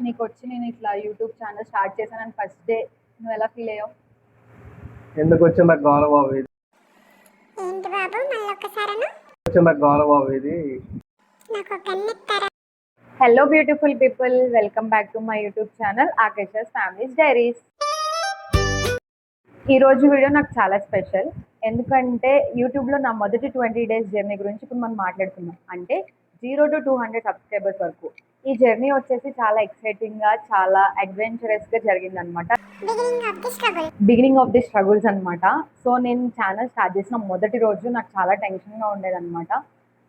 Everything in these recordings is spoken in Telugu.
నీకు వచ్చి నేను ఇట్లా యూట్యూబ్ ఛానల్ స్టార్ట్ చేశానని ఫస్ట్ డే నువ్వు ఎలా ఫీల్ అయ్యావు? ఎందుకు వచ్చిన గౌరవ ఇది ఏంటి బాబు మళ్ళీ ఒక్కసారను వచ్చిన గౌరవ ఇది నాకు కన్నెత్తారా? Hello beautiful people, welcome back to my YouTube channel ఆకేషస్ ఫ్యామిలీస్ డైరీస్. ఈరోజు వీడియో నాకు చాలా స్పెషల్, ఎందుకంటే యూట్యూబ్లో నా మొదటి 20 days జర్నీ గురించి ఇప్పుడు మనం మాట్లాడుతున్నాం. అంటే 0 to 200 సబ్స్క్రైబర్స్ వరకు ఈ జర్నీ వచ్చేసి చాలా ఎక్సైటింగ్గా, చాలా అడ్వెంచరస్గా జరిగిందనమాట. బిగినింగ్ ఆఫ్ ది స్ట్రగుల్స్ అనమాట. సో నేను ఛానల్ స్టార్ట్ చేసిన మొదటి రోజు నాకు చాలా టెన్షన్గా ఉండేదన్నమాట.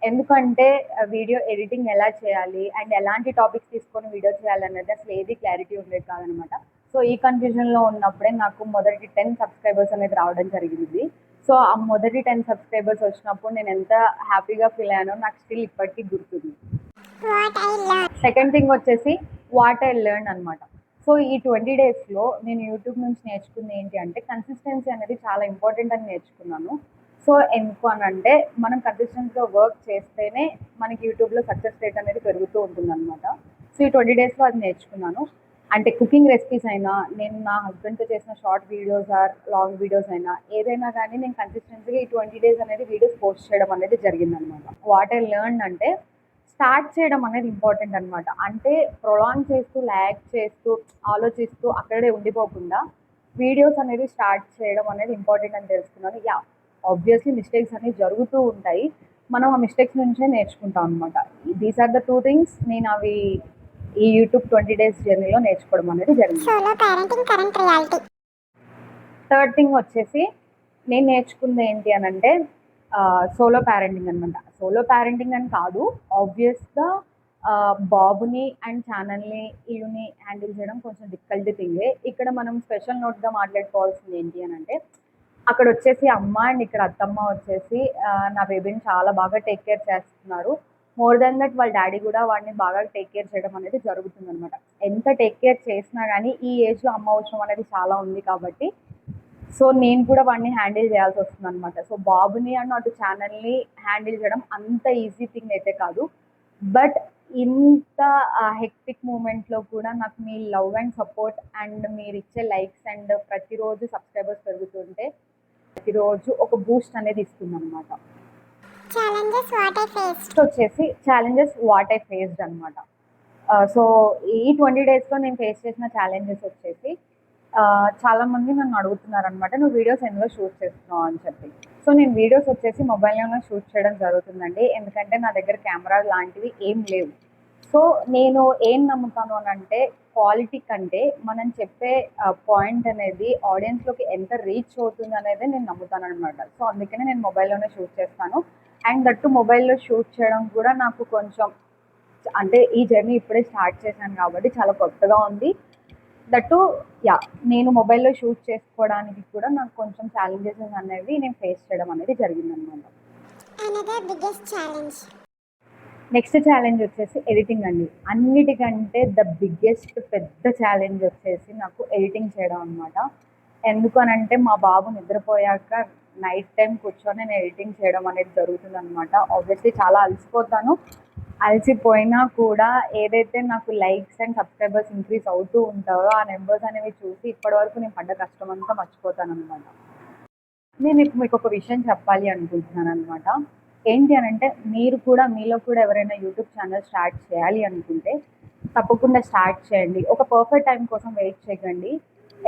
ఎందుకంటే వీడియో ఎడిటింగ్ ఎలా చేయాలి అండ్ ఎలాంటి టాపిక్స్ తీసుకొని వీడియో చేయాలి అనేది అసలు ఏది క్లారిటీ ఉండేది కాదనమాట. సో ఈ కన్ఫ్యూజన్లో ఉన్నప్పుడే నాకు మొదటి 10 సబ్స్క్రైబర్స్ అనేది రావడం జరిగింది. సో ఆ మొదటి 10 సబ్స్క్రైబర్స్ వచ్చినప్పుడు నేను ఎంత హ్యాపీగా ఫీల్ అయ్యానో నాకు స్టిల్ ఇప్పటికీ గుర్తుంది. సెకండ్ థింగ్ వచ్చేసి వాట్ ఐ లెర్న్ అనమాట. సో ఈ 20 daysలో నేను యూట్యూబ్ నుంచి నేర్చుకుంది ఏంటి అంటే కన్సిస్టెన్సీ అనేది చాలా ఇంపార్టెంట్ అని నేర్చుకున్నాను. సో ఎందుకు అని అంటే మనం కన్సిస్టెంట్గా వర్క్ చేస్తేనే మనకి యూట్యూబ్లో సక్సెస్ రేట్ అనేది పెరుగుతూ ఉంటుంది అనమాట. సో ఈ 20 daysలో అది నేర్చుకున్నాను. అంటే కుకింగ్ రెసిపీస్ అయినా, నేను నా హస్బెండ్తో చేసిన short videos or long videos అయినా ఏదైనా కానీ నేను కన్సిస్టెన్సీగా ఈ 20 days అనేది వీడియోస్ పోస్ట్ చేయడం అనేది జరిగిందనమాట. వాట్ ఐ లెర్న్ అంటే స్టార్ట్ చేయడం అనేది ఇంపార్టెంట్ అనమాట. అంటే ప్రొలాంగ్ చేస్తూ, ల్యాగ్ చేస్తూ, ఆలోచిస్తూ అక్కడే ఉండిపోకుండా వీడియోస్ అనేది స్టార్ట్ చేయడం అనేది ఇంపార్టెంట్ అని తెలుసుకున్నాను. ఆబ్వియస్లీ మిస్టేక్స్ అనేవి జరుగుతూ ఉంటాయి, మనం ఆ మిస్టేక్స్ నుంచే నేర్చుకుంటాం అనమాట. దీస్ ఆర్ ద 2 things నేను అవి ఈ యూట్యూబ్ 20 days జర్నీలో నేర్చుకోవడం అనేది జరిగింది. థర్డ్ థింగ్ వచ్చేసి నేను నేర్చుకుంది ఏంటి అని అంటే సోలో పేరెంటింగ్ అనమాట. సోలో పేరెంటింగ్ అని కాదు, ఆబ్వియస్గా బాబుని అండ్ ఛానల్ని ఇల్లుని హ్యాండిల్ చేయడం కొంచెం డిఫికల్టీ థింగే. ఇక్కడ మనం స్పెషల్ నోట్గా మాట్లాడుకోవాల్సింది ఏంటి అని అంటే అక్కడ వచ్చేసి అమ్మ అండ్ ఇక్కడ అత్తమ్మ వచ్చేసి నా బేబీని చాలా బాగా టేక్ కేర్ చేస్తున్నారు. మోర్ దెన్ దట్ వాళ్ళ డాడీ కూడా వాడిని బాగా టేక్ కేర్ చేయడం అనేది జరుగుతుంది అనమాట. ఎంత టేక్ కేర్ చేసినా కానీ ఈ ఏజ్లో అమ్మ అవసరం అనేది చాలా ఉంది కాబట్టి సో నేను కూడా వాడిని హ్యాండిల్ చేయాల్సి వస్తుంది అనమాట. సో బాబుని అండ్ అటు ఛానల్ని హ్యాండిల్ చేయడం అంత ఈజీ థింగ్ అయితే కాదు. బట్ ఇంత హెక్టిక్ మూమెంట్లో కూడా నాకు మీ లవ్ అండ్ సపోర్ట్ అండ్ మీరు ఇచ్చే లైక్స్ అండ్ ప్రతిరోజు సబ్స్క్రైబర్స్ పెరుగుతుంటే ప్రతిరోజు ఒక బూస్ట్ అనేది ఇస్తుంది అనమాట. వచ్చేసి ఛాలెంజెస్ వాట్ ఐ ఫేస్డ్ అనమాట. సో ఈ 20 daysలో నేను ఫేస్ చేసిన ఛాలెంజెస్ వచ్చేసి చాలామంది నన్ను అడుగుతున్నారు అనమాట, నువ్వు వీడియోస్ ఎందులో షూట్ చేస్తున్నావు అని చెప్పి. సో నేను వీడియోస్ వచ్చేసి మొబైల్లోనే షూట్ చేయడం జరుగుతుందండి, ఎందుకంటే నా దగ్గర కెమెరా లాంటివి ఏం లేవు. సో నేను ఏం నమ్ముతాను అని అంటే క్వాలిటీ కంటే మనం చెప్పే పాయింట్ అనేది ఆడియన్స్లోకి ఎంత రీచ్ అవుతుంది అనేది నేను నమ్ముతాను అనమాట. సో అందుకనే నేను మొబైల్లోనే షూట్ చేస్తాను. అండ్ దట్టు మొబైల్లో షూట్ చేయడం కూడా నాకు కొంచెం అంటే ఈ జర్నీ ఇప్పుడే స్టార్ట్ చేశాను కాబట్టి చాలా కొత్తగా ఉంది. దట్టు నేను మొబైల్లో షూట్ చేసుకోవడానికి కూడా నాకు కొంచెం ఛాలెంజెస్ అనేవి నేను ఫేస్ చేయడం అనేది జరిగిందనమాట. నెక్స్ట్ ఛాలెంజ్ వచ్చేసి ఎడిటింగ్ అండి. అన్నిటికంటే ద బిగ్గెస్ట్ పెద్ద ఛాలెంజ్ వచ్చేసి నాకు ఎడిటింగ్ చేయడం అనమాట. ఎందుకు అని అంటే మా బాబు నిద్రపోయాక నైట్ టైం కూర్చొని నేను ఎడిటింగ్ చేయడం అనేది జరుగుతుంది అనమాట. ఆబ్వియస్లీ చాలా అలసిపోతాను, అలసిపోయినా కూడా ఏదైతే నాకు లైక్స్ అండ్ సబ్స్క్రైబర్స్ ఇంక్రీజ్ అవుతూ ఉంటారో ఆ నెంబర్స్ అనేవి చూసి ఇప్పటివరకు నేను పడ్డ కష్టం అంతా మర్చిపోతాను అనమాట. నేను మీకు ఒక విషయం చెప్పాలి అనుకుంటున్నాను అనమాట. ఏంటి అని అంటే మీరు కూడా మీలో కూడా ఎవరైనా యూట్యూబ్ ఛానల్ స్టార్ట్ చేయాలి అనుకుంటే తప్పకుండా స్టార్ట్ చేయండి. ఒక పర్ఫెక్ట్ టైం కోసం వెయిట్ చేయకండి.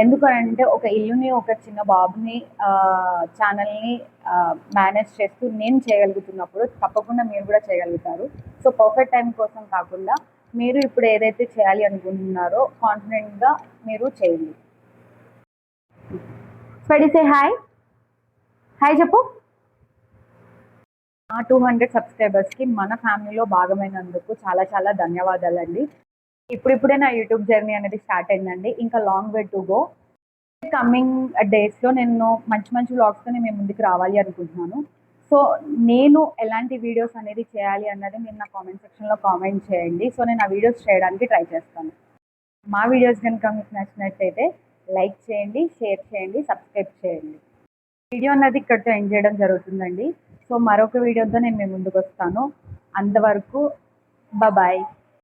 ఎందుకనంటే ఒక ఇల్లుని, ఒక చిన్న బాబుని, ఛానల్ని మేనేజ్ చేస్తూ నేను చేయగలుగుతున్నప్పుడు తప్పకుండా మీరు కూడా చేయగలుగుతారు. సో పర్ఫెక్ట్ టైం కోసం కాకుండా మీరు ఇప్పుడు ఏదైతే చేయాలి అనుకుంటున్నారో కాన్ఫిడెంట్గా మీరు చేయండి. స్పెడిసే హాయ్ హాయ్ చెప్పు. 200 సబ్స్క్రైబర్స్కి మన ఫ్యామిలీలో భాగమైనందుకు చాలా చాలా ధన్యవాదాలండి. ఇప్పుడిప్పుడే నా యూట్యూబ్ జర్నీ అనేది స్టార్ట్ అయిందండి, ఇంకా long way to go. Coming డేస్లో నేను మంచి మంచి వ్లాగ్స్తో నేను ముందుకు రావాలి అనుకుంటున్నాను. సో నేను ఎలాంటి వీడియోస్ అనేది చేయాలి అన్నది మీరు నా కామెంట్ సెక్షన్లో కామెంట్ చేయండి. సో నేను ఆ వీడియోస్ చేయడానికి ట్రై చేస్తాను. మా వీడియోస్ కనుక మీకు నచ్చినట్టయితే లైక్ చేయండి, షేర్ చేయండి, సబ్స్క్రైబ్ చేయండి. వీడియో అన్నది ఇక్కడితో ఎండ్ చేయడం జరుగుతుందండి. సో మరొక వీడియోతో నేను మీ ముందుకు వస్తాను. అంతవరకు బాయ్.